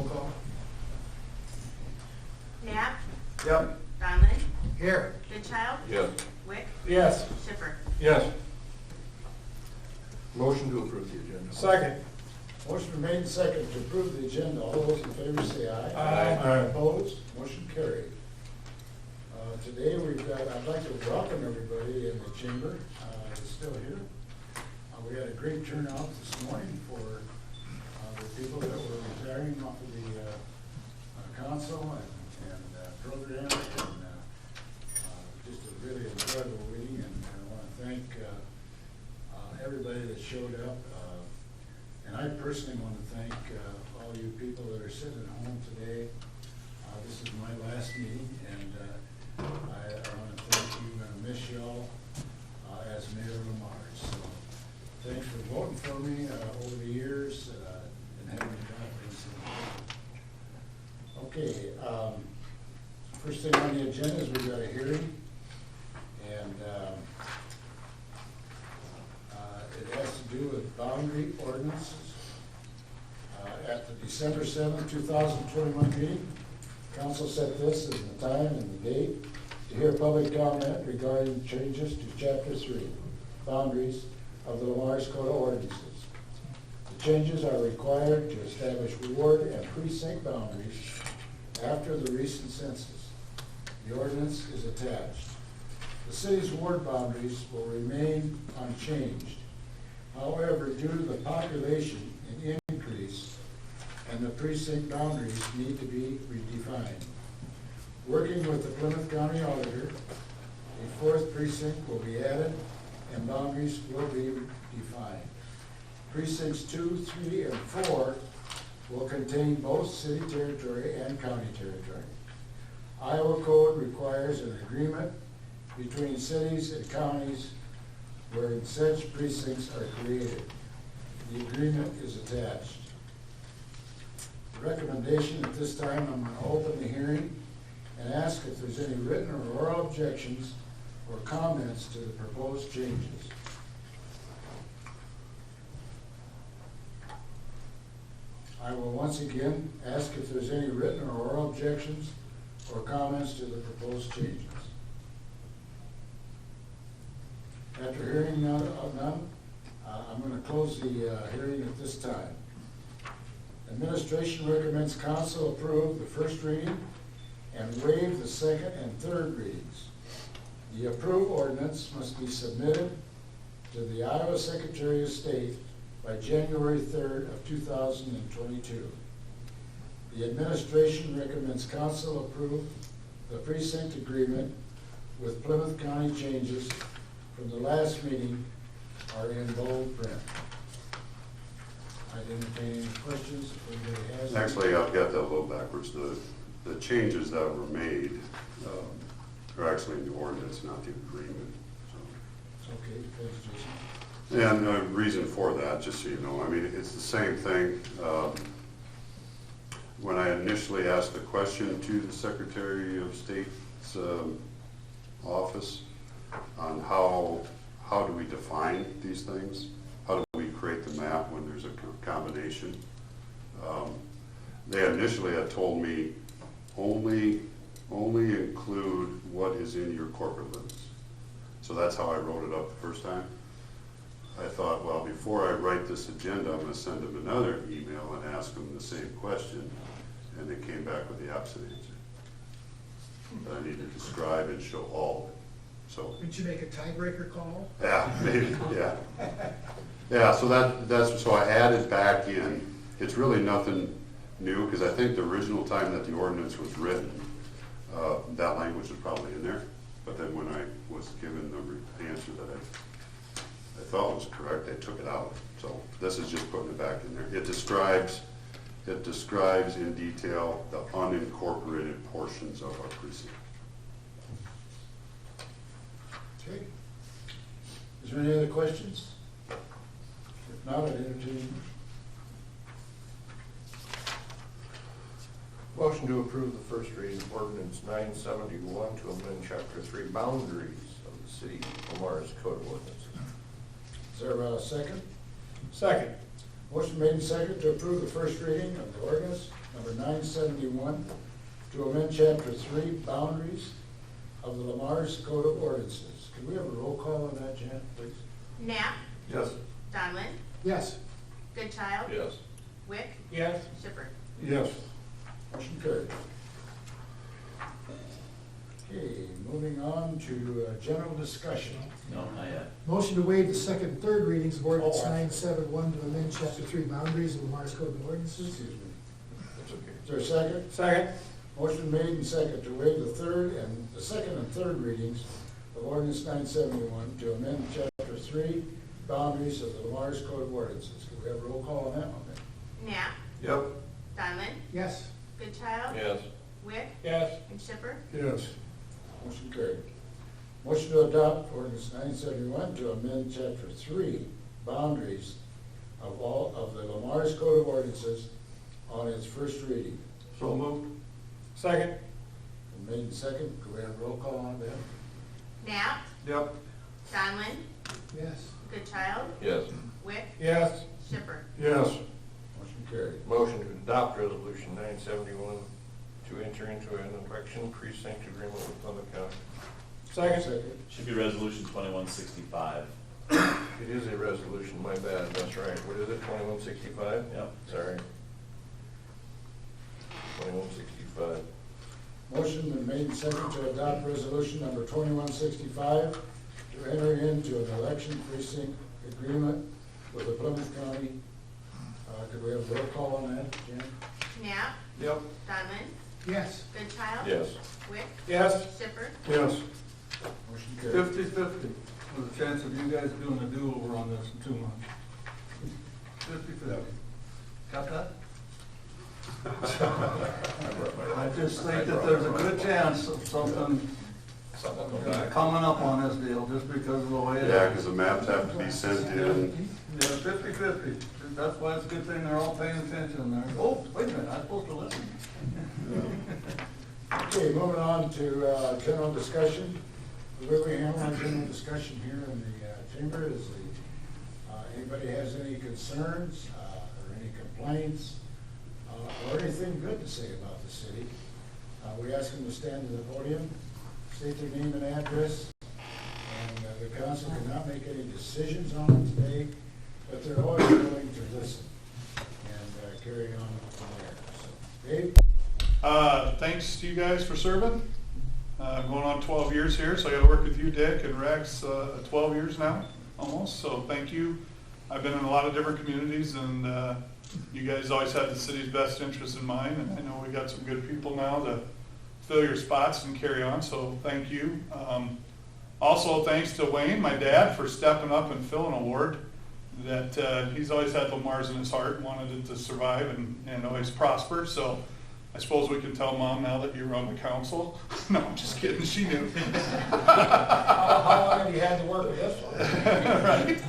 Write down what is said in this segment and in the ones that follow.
Roll call. Knapp, Yep. Donlin, Here. Goodchild, Yes. Wick, Yes. Schiffer. Yes. Motion to approve the agenda. Second. Motion made second to approve the agenda. All those in favor say aye. Aye. Opposed? Motion carried. Today I'd like to welcome everybody in the chamber that's still here. We had a great turnout this morning for the people that were retiring off of the council and program. And just a really enjoyable meeting, and I want to thank everybody that showed up. And I personally want to thank all you people that are sitting at home today. This is my last meeting, and I want to thank you. I'm going to miss y'all as Mayor of Mars. So thanks for voting for me over the years and having me back. Okay, first thing on the agenda is we've got a hearing, and it has to do with boundary ordinances. At the December 7, 2021 meeting, council set this as the time and the date to hear public comment regarding changes to Chapter 3, boundaries of the Lamar's Code of Ordinances. The changes are required to establish ward and precinct boundaries after the recent census. The ordinance is attached. The city's ward boundaries will remain unchanged. However, due to the population and increase and the precinct boundaries need to be redefined. Working with the Plymouth County Auditor, a fourth precinct will be added and boundaries will be defined. Precincts 2, 3, and 4 will contain both city territory and county territory. Iowa Code requires an agreement between cities and counties where such precincts are created. The agreement is attached. The recommendation at this time, I'm going to open the hearing and ask if there's any written or oral objections or comments to the proposed changes. I will once again ask if there's any written or oral objections or comments to the proposed changes. After hearing none, I'm going to close the hearing at this time. Administration recommends council approve the first reading and waive the second and third readings. The approved ordinance must be submitted to the Iowa Secretary of State by January 3rd of 2022. The administration recommends council approve the precinct agreement with Plymouth County changes from the last meeting are in bold print. I didn't entertain any questions if anybody has. Actually, I've got that a little backwards. The changes that were made are actually in the ordinance, not the agreement. So. Okay, thanks, Jason. And the reason for that, just so you know, I mean, it's the same thing. When I initially asked the question to the Secretary of State's office on how do we define these things, how do we create the map when there's a combination, they initially had told me only include what is in your corporate limits. So that's how I wrote it up the first time. I thought, well, before I write this agenda, I'm going to send them another email and ask them the same question, and they came back with the opposite answer. That I need to describe and show all of it. So. Did you make a tiebreaker call? Yeah, maybe, yeah. Yeah, so that's so I added back in. It's really nothing new, because I think the original time that the ordinance was written, that language was probably in there. But then when I was given the answer that I thought was correct, I took it out. So this is just putting it back in there. It describes in detail the unincorporated portions of our precinct. Okay. Is there any other questions? If not, I'd entertain. Motion to approve the first reading of ordinance 971 to amend Chapter 3 boundaries of the city of Lamar's Code of Ordinances. Is there a second? Second. Motion made and seconded to approve the first reading of the ordinance number 971 to amend chapter 3, boundaries of the Lamar's Code of Ordinances. Can we have a roll call on that, Jan, please? Knapp, Yes. Donlin, Yes. Goodchild. Yes. Wick, Yes. Schiffer. Yes. Motion carried. Okay, moving on to general discussion. No, not yet. Motion to waive the second and third readings of ordinance Oh, I- 971 to amend chapter 3 boundaries of Lamar's Code of Ordinances. Excuse me. That's okay. Is there a second? Second. Motion made and seconded to waive the second and third readings of ordinance 971 to amend chapter 3, boundaries of the Lamar's Code of Ordinances. Can we have a roll call on that one then? Knapp, Yep. Donlin, Yes. Goodchild. Yes. Wick, Yes. and Schiffer. Yes. Motion carried. Motion to adopt ordinance 971 to amend chapter 3, boundaries of all of the Lamar's Code of Ordinances on its first reading. So moved. Second. Made and second, can we have a roll call on that? Knapp, Yep. Donlin, Yes. Goodchild. Yes. Wick, Yes. Schiffer. Yes. Motion carried. Motion to adopt resolution 971 to enter into an election precinct agreement with Plymouth County. Second. Should be resolution 2165. It is a resolution, my bad, that's right. What is it, 2165? Yep. Sorry. 2165. Motion been made and seconded to adopt resolution number 2165 to enter into an election precinct agreement with the Plymouth County. Could we have a roll call on that, Jan? Knapp, Yep. Donlin, Yes. Goodchild. Yes. Wick, Yes. Schiffer. Yes. Motion carried. 50-50, with a chance of you guys doing a do-over on this in 2 months. 50-50. Got that? I just think that there's a good chance of something coming up on this deal, just because of the way it is. Yeah, because the maps have to be sent in. Yeah, 50-50. That's why it's a good thing they're all paying attention there. Oh, wait a minute, I'm supposed to listen. Okay, moving on to general discussion. The way we handle our general discussion here in the chamber is anybody has any concerns or any complaints or anything good to say about the city, we ask them to stand to the podium, state their name and address, and the council cannot make any decisions on it today, but they're always willing to listen and carry on from there. So, Dave? Thanks to you guys for serving. I'm going on 12 years here, so I got to work with you, Dick, and Rex, 12 years now, almost, so thank you. I've been in a lot of different communities, and you guys always had the city's best interest in mind, and I know we got some good people now to fill your spots and carry on, so thank you. Also, thanks to Wayne, my dad, for stepping up and filling a ward that he's always had Lamar's in his heart, wanted it to survive and always prosper, so I suppose we can tell Mom now that you're on the council. No, I'm just kidding, she knew. How long have you had to work with this one? Right.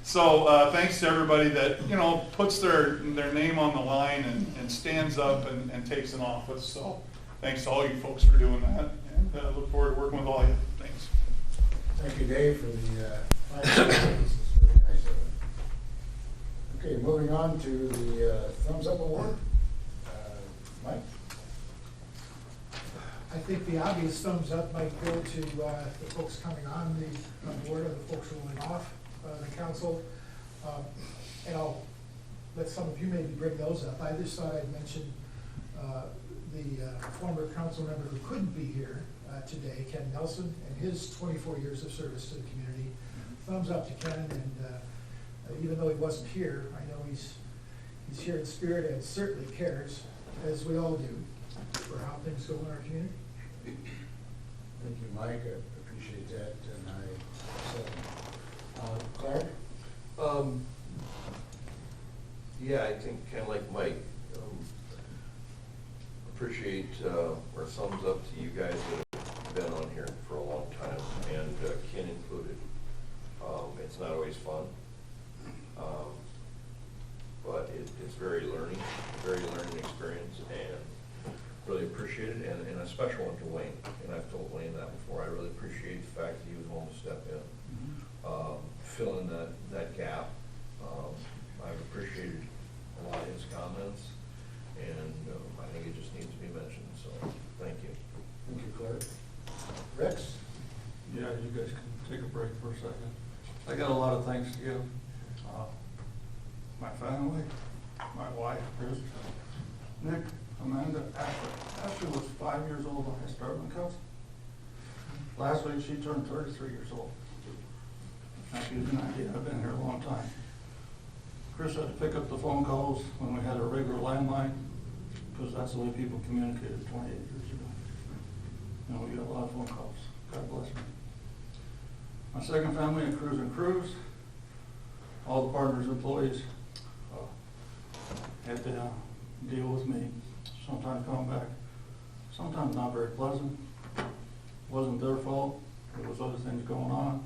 So thanks to everybody that, puts their name on the line and stands up and takes an office. So thanks to all you folks for doing that, and look forward to working with all of you. Thanks. Thank you, Dave, for the fine words. It's very nice of it. Okay, moving on to the thumbs up award. Mike? I think the obvious thumbs up might go to the folks coming on the board, or the folks rolling off the council. And I'll let some of you maybe bring those up. I just thought I'd mention the former council member who couldn't be here today, Ken Nelson, and his 24 years of service to the community. Thumbs up to Ken, and even though he wasn't here, I know he's here in spirit and certainly cares, as we all do, for how things go in our community. Thank you, Mike. I appreciate that, and I second. Clark? Yeah, I think kind of like Mike, appreciate, or thumbs up to you guys that have been on here for a long time, and Ken included. It's not always fun, but it's very learning experience, and really appreciate it, and a special one to Wayne. And I've told Wayne that before. I really appreciate the fact that he was willing to step in, fill in that gap. I've appreciated I got a lot of thanks to give. My family, my wife, Chris, Nick, Amanda, Ashley. Ashley was 5 years old when I started my council. Last week, she turned 33 years old. That gives you an idea, I've been here a long time. Chris had to pick up the phone calls when we had a regular landline, because that's the way people communicated 28 years ago. And we got a lot of phone calls. God bless me. My second family at Cruise and Cruise, all the partners, employees, had to deal with me. Sometimes come back, sometimes not very pleasant. Wasn't their fault. There was other things going on.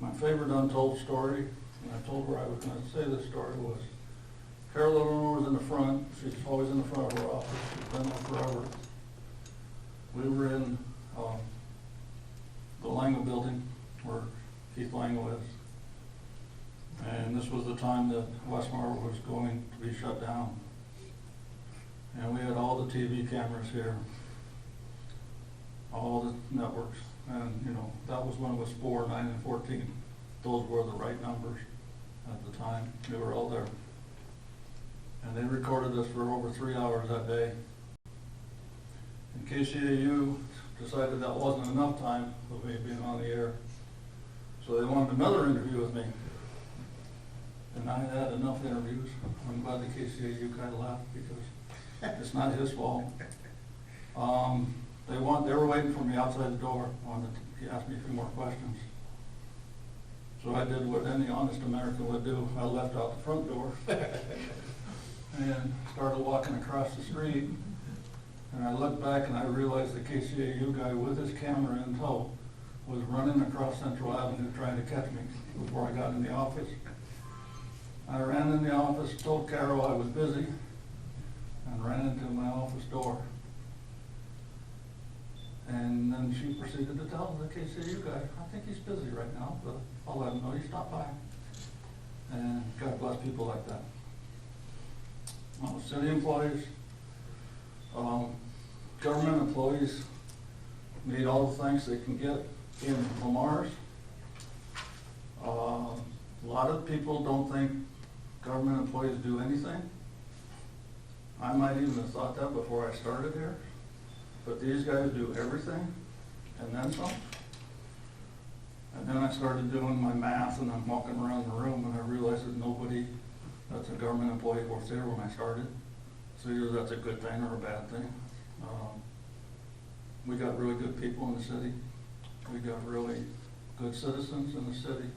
My favorite untold story, and I told her I was going to say this story, was Carol Eleanor was in the front. She's always in the front of her office. She's been there forever. We were in the Lango building where Keith Lango is. And this was the time that Westmar was going to be shut down. And we had all the TV cameras here, all the networks. And, you know, that was when it was 4, 9, and 14. Those were the right numbers at the time. They were all there. And they recorded us for over 3 hours that day. And KCAU decided that wasn't enough time for me being on the air. So they wanted another interview with me. And I had enough interviews. I'm glad the KCAU guy left because it's not his fault. They were waiting for me outside the door. He asked me a few more questions. So I did what any honest American would do. I left out the front door and started walking across the street. And I looked back and I realized the KCAU guy with his camera in tow was running across Central Avenue trying to catch me before I got in the office. I ran in the office, told Carol I was busy, and ran into my office door. And then she proceeded to tell the KCAU guy, I think he's busy right now, but I'll let him know you stopped by. And God bless people like that. City employees, government employees need all the things they can get in Lamar's. A lot of people don't think government employees do anything. I might even have thought that before I started here. But these guys do everything, and then some. And then I started doing my math, and I'm walking around the room, and I realized that nobody that's a government employee was there when I started. So either that's a good thing or a bad thing. We got really good people in the city. We got really good citizens in the city,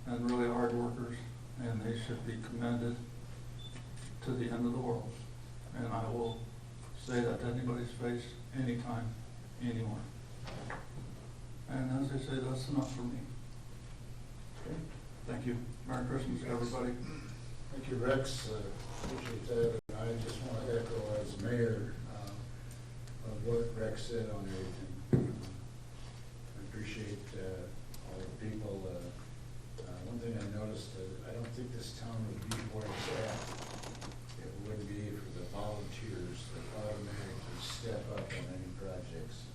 and really hard workers, and they should be commended to the end of the world. And I will say that to anybody's face, anytime, anywhere. And as I say, that's enough for me. Okay. Thank you. Merry Christmas, everybody. Thank you, Rex. Appreciate that. And I just want to echo as mayor of what Rex said on everything. I appreciate all the people. One thing I noticed, I don't think this town would be where it's at. It wouldn't be for the volunteers that automatically step up on any projects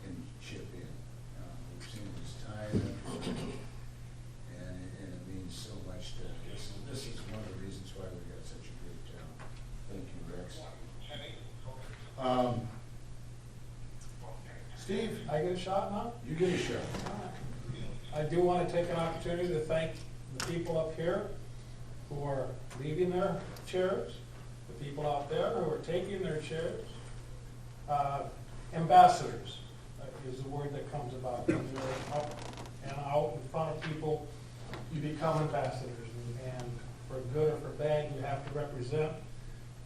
and chip in. We've seen this time after time, and it means so much to us. And this is one of the reasons why we got such a great town. Thank you, Rex. Steve, I get a shot now? you get a shot. I do want to take an opportunity to thank the people up here who are leaving their chairs, the people out there who are taking their chairs. Ambassadors is the word that comes about. When you're up and out in front of people, you become ambassadors. And for good or for bad, you have to represent,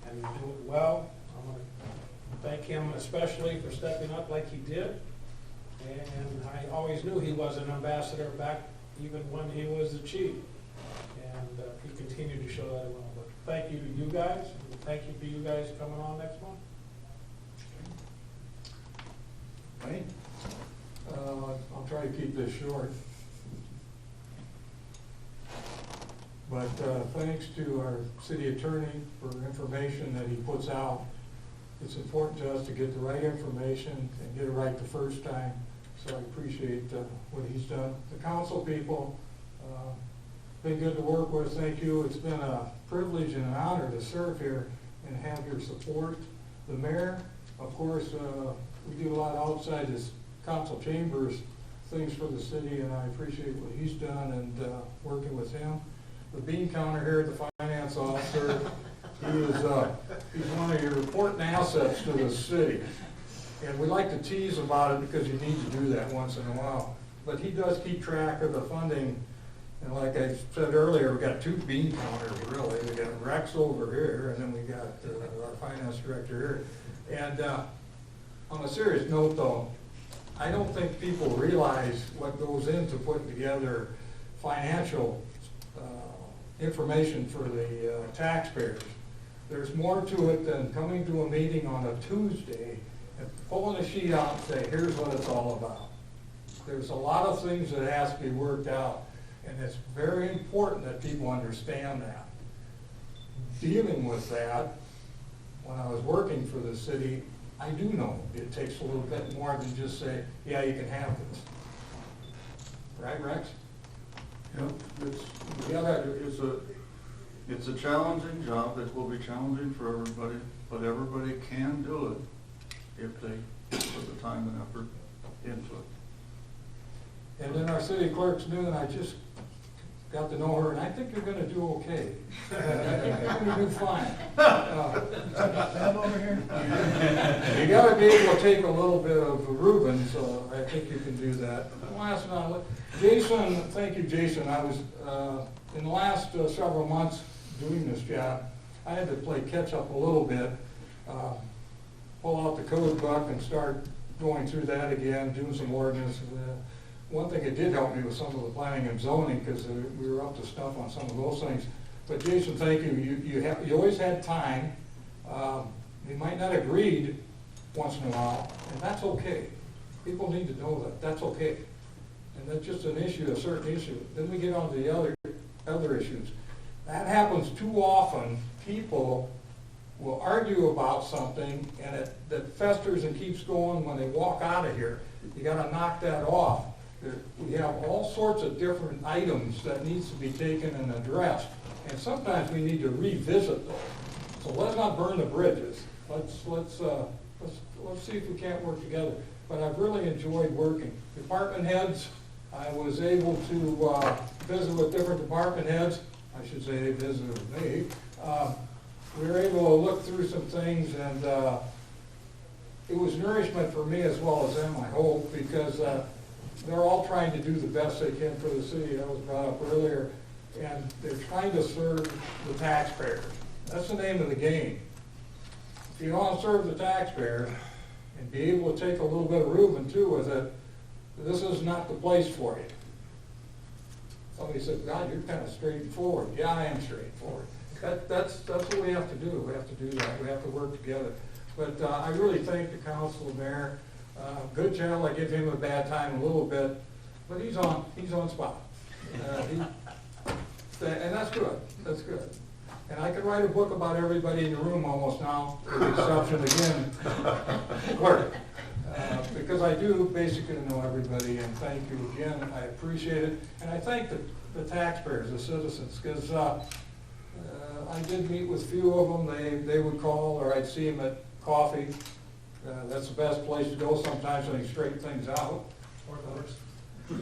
and you do it well. I'm going to thank him especially for stepping up like he did. And I always knew he was an ambassador back even when he was the chief. And he continued to show that well. But thank you to you guys, and thank you for you guys coming on next month. Wayne? I'll try to keep this short. But thanks to our city attorney for information that he puts out. It's important to us to get the right information and get it right the first time, so I appreciate what he's done. The council people, been good to work with, thank you. It's been a privilege and an honor to serve here and have your support. The mayor, of course, we do a lot outside this council chambers, things for the city, and I appreciate what he's done and working with him. The bean counter here, the finance officer, he's one of your important assets to the city. And we like to tease about it because you need to do that once in a while. But he does keep track of the funding. And like I said earlier, we got two bean counters really. We got Rex over here, and then we got our finance director here. And on a serious note though, I don't think people realize what goes into putting together financial information for the taxpayers. There's more to it than coming to a meeting on a Tuesday and pulling a sheet out and say, here's what it's all about. There's a lot of things that has to be worked out, and it's very important that people understand that. Dealing with that, when I was working for the city, I do know it takes a little bit more than just say, yeah, you can have this. Right, Rex? Yeah, it's a challenging job. It will be challenging for everybody, but everybody can do it if they put the time and effort into it. And then our city clerk's new, and I just got to know her, and I think you're gonna do okay. I think you're gonna do fine. Sam over here? You gotta be able to take a little bit of Reuben, so I think you can do that. Last but not least, Jason, thank you, Jason. I was, in the last several months doing this job, I had to play catch up a little bit, pull out the code book and start going through that again, doing some ordinance. One thing that did help me was some of the planning and zoning, because we were up to stuff on some of those things. But Jason, thank you. You always had time. You might not agreed once in a while, and that's okay. People need to know that. That's okay. And that's just an issue, a certain issue. Then we get on to the other issues. That happens too often. People will argue about something, and that festers and keeps going when they walk out of here. You gotta knock that off. We have all sorts of different items that needs to be taken and addressed, and sometimes we need to revisit those. So let's not burn the bridges. Let's see if we can't work together. But I've really enjoyed working. Department heads, I was able to visit with different department heads. I should say they visited with me. We were able to look through some things, and it was nourishment for me as well as them, I hope, because they're all trying to do the best they can for the city. That was brought up earlier. And they're trying to serve the taxpayers. That's the name of the game. If you want to serve the taxpayers and be able to take a little bit of Reuben too with it, this is not the place for you. Somebody said, God, you're kind of straightforward. Yeah, I am straightforward. That's what we have to do. We have to do that. We have to work together. But I really thank the council, mayor. Good channel. I give him a bad time a little bit, but he's on spot. And that's good. That's good. And I could write a book about everybody in the room almost now, with the exception again, clerk. Because I do basically know everybody, and thank you again. I appreciate it. And I thank the taxpayers, the citizens, because I did meet with a few of them. They would call, or I'd see them at coffee. That's the best place to go sometimes when you straighten things out. Or the worst.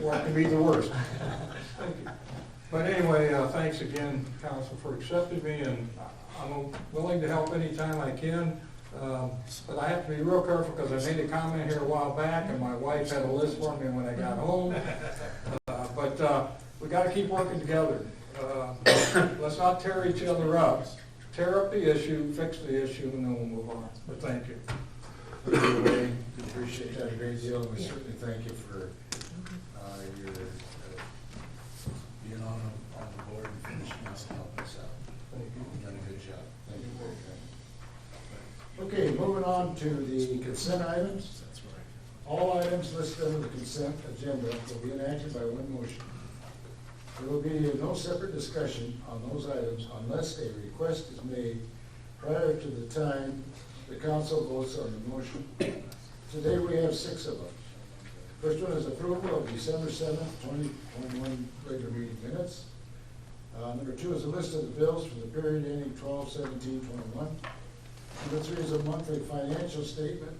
Or it can be the worst. Thank you. But anyway, thanks again, council, for accepting me, and I'm willing to help anytime I can. But I have to be real careful, because I made a comment here a while back, and my wife had a list for me when I got home. But we got to keep working together. Let's not tear each other up. Tear up the issue, fix the issue, and then we'll move on. But thank you. We appreciate that a great deal, and we certainly thank you for your being on the board and finishing us and helping us out. Thank you. You've done a good job. Thank you. Okay, moving on to the consent items. That's right. All items listed under the consent agenda will be enacted by one motion. There will be no separate discussion on those items unless a request is made prior to the time the council votes on the motion. Today we have 6 of them. First one is approval of December 7th, 2021 regular meeting minutes. Number 2 is a list of the bills for the period ending 12/17/21. Number 3 is a monthly financial statement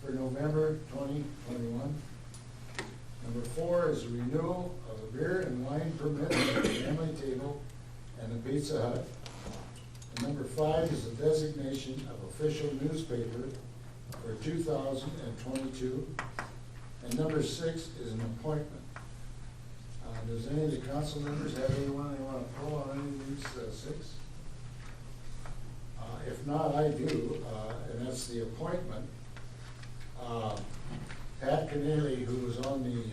for November 2021. Number 4 is a renewal of a beer and wine permit at the family table and the Pizza Hut. And number 5 is a designation of official newspaper for 2022. And number 6 is an appointment. Does any of the council members have anyone they want to pull on any of these 6? If not, I do, and that's the appointment. Pat Keneally, who was on the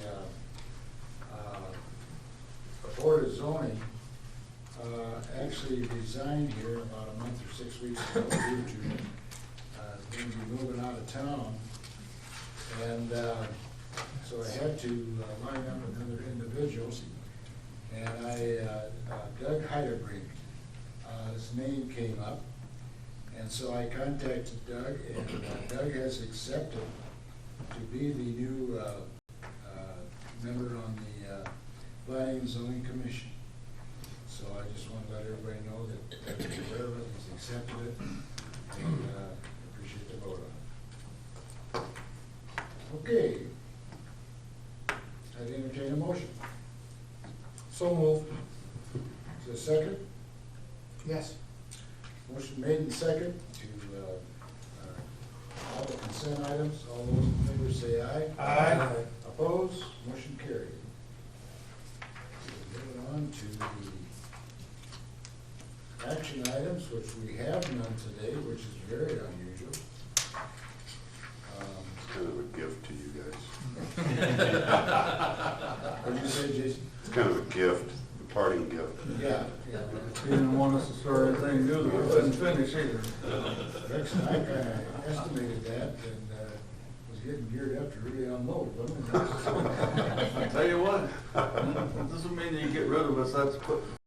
Board of Zoning, actually resigned here about a month or 6 weeks ago due to going to be moving out of town. And so I had to line up another individual. And Doug Heiderbrink, his name came up. And so I contacted Doug, and Doug has accepted to be the new member on the Planning and Zoning Commission. So I just want to let everybody know that he's aware of it, he's accepted it, and appreciate the vote on it. Okay. I'd entertain a motion. So moved. Is there a second? Yes. Motion made and second to all the consent items. All those in favor say aye. Aye. Opposed? Motion carried. Moving on to the action items, which we have none today, which is very unusual. It's kind of a gift to you guys. What did you say, Jason? It's kind of a gift, a parting gift. Yeah. He didn't want us to start anything new that we couldn't finish either. Rex and I kind of estimated that and was getting geared up to really unload, wasn't it? I tell you what, doesn't mean that you get rid of us, that's put